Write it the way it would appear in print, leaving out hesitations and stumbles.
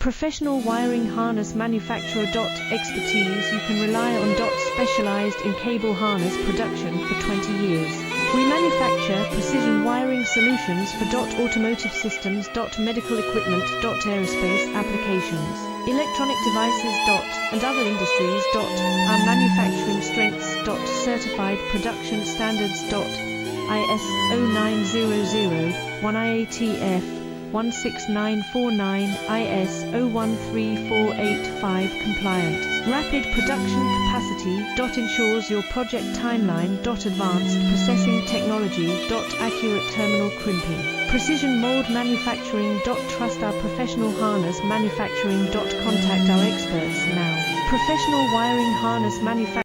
Professional wiring harness manufacturer. Expertise. You can rely on. Specialized in cable harness production for 20 years. We manufacture precision wiring solutions for. Automotive systems. Medical equipment. Aerospace applications. Electronic devices. And other industries. Our manufacturing strengths. Certified production standards. ISO 9001 IATF 16949 ISO 13485 compliant. Rapid production capacity. Ensures your project timeline. Advanced processing technology. Accurate terminal crimping. Precision mold manufacturing. Trust our professional harness manufacturing. Contact our experts now. Professional wiring harness manufacturing.